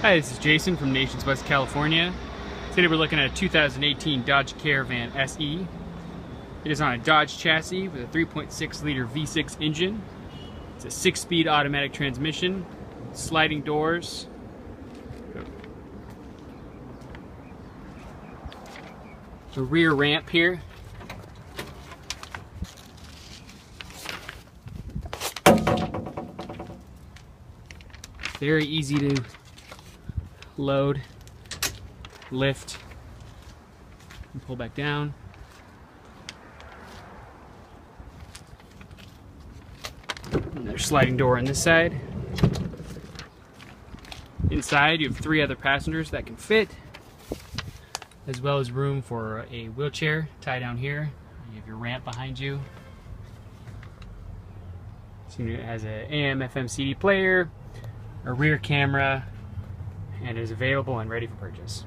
Hi, this is Jason from Nations West, California. Today we're looking at a 2018 Dodge Caravan SE. It is on a Dodge chassis with a 3.6 liter V6 engine. It's a 6-speed automatic transmission, sliding doors. The rear ramp here. Very easy to load, lift, and pull back down. And there's a sliding door on this side. Inside you have 3 other passengers that can fit, as well as room for a wheelchair tie down here. You have your ramp behind you. So it has an AM/FM CD player, a rear camera, and is available and ready for purchase.